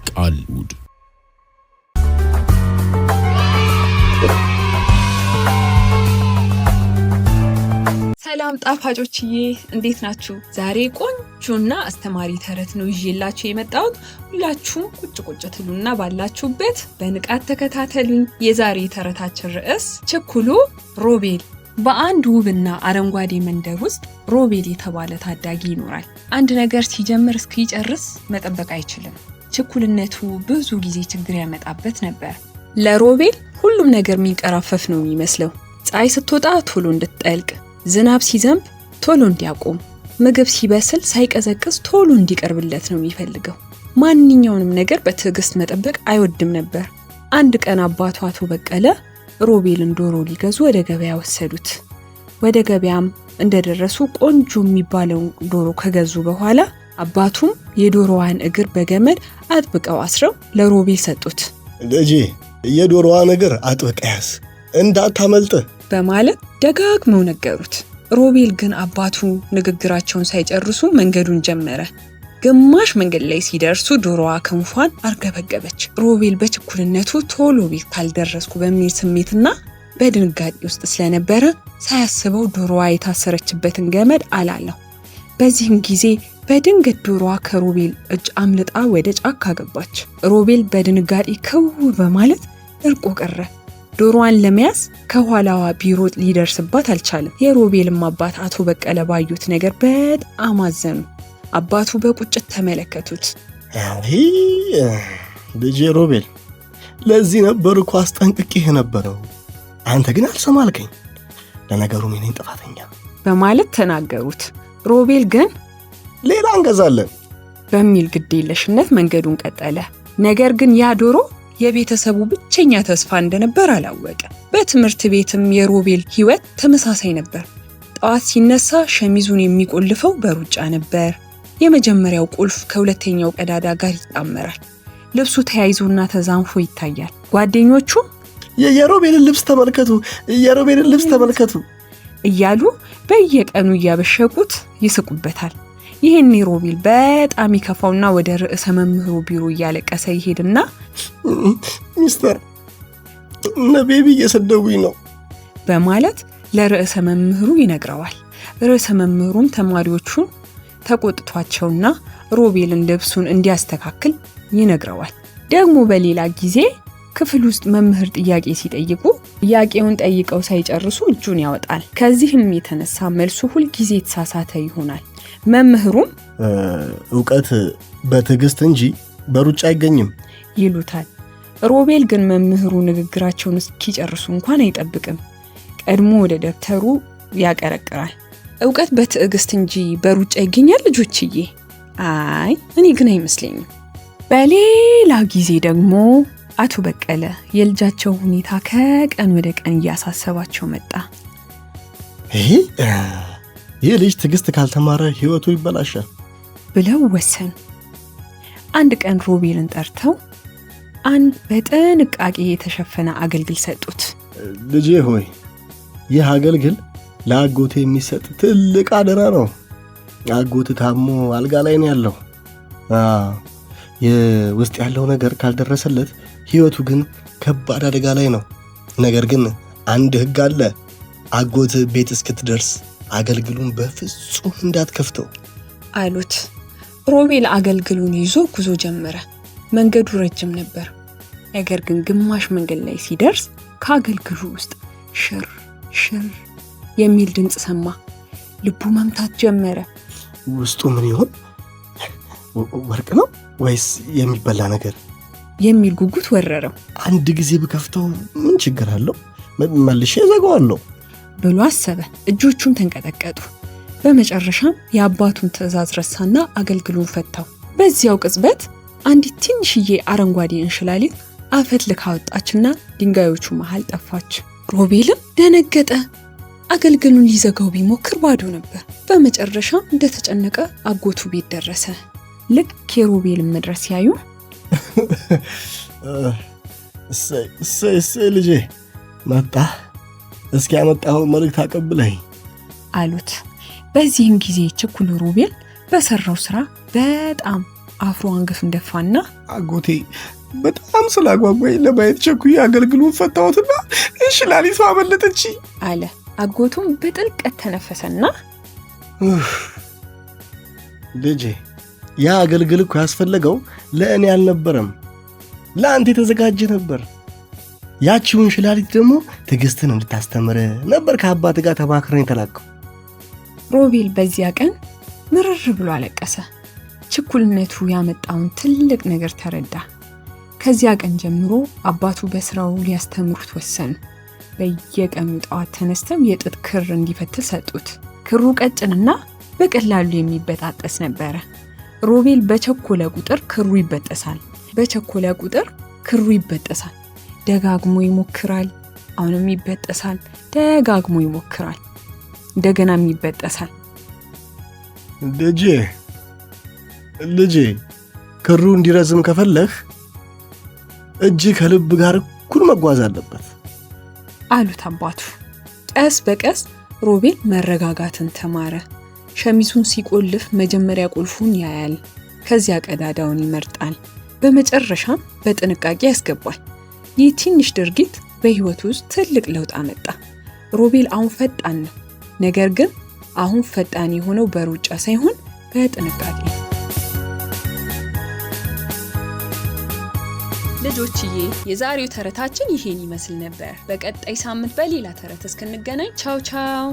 ቃልሙድ ሰላም ጣፋጮችዬ እንዴት ናችሁ? ዛሬ ቆንጆና አስተማሪ ተረት ነው ይዤላችሁ የመጣሁት። ሁላችሁም ቁጭ ትሉና ባላችሁበት በንቃት ተከታተሉኝ። የዛሬ ተረታችን ርዕስ ችኩሉ ሮቤል። በአንድ ውብና አረንጓዴ መንደር ውስጥ ሮቤል የተባለ ታዳጊ ይኖራል። አንድ ነገር ሲጀምር እስኪጨርስ መጠበቅ አይችልም። ችኩልነቱ ብዙ ጊዜ ችግር ያመጣበት ነበር። ለሮቤል ሁሉም ነገር የሚንቀራፈፍ ነው የሚመስለው። ፀሐይ ስትወጣ ቶሎ እንድትጠልቅ፣ ዝናብ ሲዘንብ ቶሎ እንዲያቆም፣ ምግብ ሲበስል ሳይቀዘቅዝ ቶሎ እንዲቀርብለት ነው የሚፈልገው። ማንኛውንም ነገር በትዕግስት መጠበቅ አይወድም ነበር። አንድ ቀን አባቱ አቶ በቀለ ሮቤልን ዶሮ ሊገዙ ወደ ገበያ ወሰዱት። ወደ ገበያም እንደደረሱ ቆንጆ የሚባለውን ዶሮ ከገዙ በኋላ አባቱም የዶሮዋን እግር በገመድ አጥብቀው አስረው ለሮቤል ሰጡት። ልጄ የዶሮዋን እግር አጥብቀህ ያዝ እንዳታመልጥ በማለት ደጋግመው ነገሩት። ሮቤል ግን አባቱ ንግግራቸውን ሳይጨርሱ መንገዱን ጀመረ። ግማሽ መንገድ ላይ ሲደርሱ ዶሮዋ ክንፏን አርገበገበች። ሮቤል በችኩልነቱ ቶሎ ቤት ካልደረስኩ በሚል ስሜትና በድንጋጤ ውስጥ ስለነበረ ሳያስበው ዶሮዋ የታሰረችበትን ገመድ አላለው። በዚህም ጊዜ በድንገት ዶሮዋ ከሮቤል እጅ አምልጣ ወደ ጫካ ገባች። ሮቤል በድንጋጤ ክው በማለት እርቆ ቀረ። ዶሮዋን ለመያዝ ከኋላዋ ቢሮጥ ሊደርስባት አልቻለም። የሮቤልም አባት አቶ በቀለ ባዩት ነገር በጣም አዘኑ። አባቱ በቁጭት ተመለከቱት። ልጄ ሮቤል፣ ለዚህ ነበር እኮ አስጠንቅቄህ የነበረው፣ አንተ ግን አልሰማልከኝ። ለነገሩ እኔ ነኝ ጥፋተኛ በማለት ተናገሩት። ሮቤል ግን ሌላ እንገዛለን በሚል ግዴለሽነት መንገዱን ቀጠለ። ነገር ግን ያ ዶሮ የቤተሰቡ ብቸኛ ተስፋ እንደነበር አላወቀ። በትምህርት ቤትም የሮቤል ሕይወት ተመሳሳይ ነበር። ጠዋት ሲነሳ ሸሚዙን የሚቆልፈው በሩጫ ነበር። የመጀመሪያው ቁልፍ ከሁለተኛው ቀዳዳ ጋር ይጣመራል። ልብሱ ተያይዞና ተዛንፎ ይታያል። ጓደኞቹ የሮቤልን ልብስ ተመልከቱ እያሉ በየቀኑ እያበሸቁት ይስቁበታል። ይህኔ ሮቤል በጣም ይከፋውና ወደ ርዕሰ መምህሩ ቢሮ እያለቀሰ ይሄድና ሚስተር ቤቢ እየሰደቡኝ ነው በማለት ለርዕሰ መምህሩ ይነግረዋል። ርዕሰ መምህሩም ተማሪዎቹን ተቆጥቷቸውና ሮቤልን ልብሱን እንዲያስተካክል ይነግረዋል። ደግሞ በሌላ ጊዜ ክፍል ውስጥ መምህር ጥያቄ ሲጠይቁ ጥያቄውን ጠይቀው ሳይጨርሱ እጁን ያወጣል። ከዚህም የተነሳ መልሱ ሁልጊዜ የተሳሳተ ይሆናል። መምህሩም እውቀት በትዕግስት እንጂ በሩጫ አይገኝም ይሉታል። ሮቤል ግን መምህሩ ንግግራቸውን እስኪጨርሱ እንኳን አይጠብቅም። ቀድሞ ወደ ደብተሩ ያቀረቅራል። እውቀት በትዕግስት እንጂ በሩጫ ይገኛል ልጆችዬ? አይ እኔ ግን አይመስለኝም። በሌላ ጊዜ ደግሞ አቶ በቀለ የልጃቸው ሁኔታ ከቀን ወደ ቀን እያሳሰባቸው መጣ። ይህ ልጅ ትዕግስት ካልተማረ ሕይወቱ ይበላሻል ብለው ወሰኑ። አንድ ቀን ሮቤልን ጠርተው አንድ በጥንቃቄ የተሸፈነ አገልግል ሰጡት። ልጄ ሆይ፣ ይህ አገልግል ለአጎቴ የሚሰጥ ትልቅ አደራ ነው። አጎት ታሞ አልጋ ላይ ነው ያለው። የውስጥ ያለው ነገር ካልደረሰለት ሕይወቱ ግን ከባድ አደጋ ላይ ነው። ነገር ግን አንድ ሕግ አለ። አጎት ቤት እስክትደርስ አገልግሉን በፍጹም እንዳትከፍተው አሉት። ሮቤል አገልግሉን ይዞ ጉዞ ጀመረ። መንገዱ ረጅም ነበር። ነገር ግን ግማሽ መንገድ ላይ ሲደርስ ከአገልግሉ ውስጥ ሽር ሽር የሚል ድምፅ ሰማ። ልቡ መምታት ጀመረ። ውስጡ ምን ይሆን? ወርቅ ነው ወይስ የሚበላ ነገር የሚል ጉጉት ወረረው። አንድ ጊዜ ብከፍተው ምን ችግር አለው? መልሼ ዘጋዋለሁ ብሎ አሰበ። እጆቹም ተንቀጠቀጡ። በመጨረሻም የአባቱን ትዕዛዝ ረሳና አገልግሉን ፈታው። በዚያው ቅጽበት አንዲት ትንሽዬ አረንጓዴ እንሽላሊት አፈት ልካ ወጣችና ድንጋዮቹ መሃል ጠፋች። ሮቤልም ደነገጠ። አገልግሉን ሊዘጋው ቢሞክር ባዶ ነበር። በመጨረሻም እንደተጨነቀ አጎቱ ቤት ደረሰ። ልክ የሮቤልን መድረስ ሲያዩ እሰይ ልጄ መጣ፣ እስኪ ያመጣኸው መልእክት አቀብለኝ አሉት። በዚህም ጊዜ ችኩሉ ሮቤል በሰራው ስራ በጣም አፍሮ አንገፍ እንደፋና አጎቴ በጣም ስላጓጓኝ ለማየት ቸኩዬ አገልግሎት ፈታሁትና እንሽላሊቷ አመለጠች አለ። አጎቱም በጥልቀት ተነፈሰና ልጄ ያ አገልግል እኮ ያስፈለገው ለእኔ አልነበረም፣ ለአንተ የተዘጋጀ ነበር። ያቺውን ሽላሊት ደግሞ ትዕግስትን እንድታስተምር ነበር ከአባት ጋር ተማክረን የተላከው። ሮቤል በዚያ ቀን ምርር ብሎ አለቀሰ። ችኩልነቱ ያመጣውን ትልቅ ነገር ተረዳ። ከዚያ ቀን ጀምሮ አባቱ በስራው ሊያስተምሩት ወሰኑ። በየቀኑ ጠዋት ተነስተው የጥጥ ክር እንዲፈትል ሰጡት። ክሩ ቀጭንና በቀላሉ የሚበጣጠስ ነበረ። ሮቤል በቸኮለ ቁጥር ክሩ ይበጠሳል። ደጋግሞ ይሞክራል። አሁንም ይበጠሳል። ደጋግሞ ይሞክራል። እንደገናም ይበጠሳል። ልጄ ክሩ እንዲረዝም ከፈለህ እጅ ከልብ ጋር እኩል መጓዝ አለበት አሉት አባቱ። ቀስ በቀስ ሮቤል መረጋጋትን ተማረ። ሸሚዙን ሲቆልፍ መጀመሪያ ቁልፉን ያያል፣ ከዚያ ቀዳዳውን ይመርጣል፣ በመጨረሻም በጥንቃቄ ያስገባል። ይህ ትንሽ ድርጊት በሕይወቱ ውስጥ ትልቅ ለውጥ አመጣ። ሮቤል አሁን ፈጣን ነው። ነገር ግን አሁን ፈጣን የሆነው በሩጫ ሳይሆን በጥንቃቄ። ልጆችዬ የዛሬው ተረታችን ይሄን ይመስል ነበር። በቀጣይ ሳምንት በሌላ ተረት እስክንገናኝ ቻው ቻው።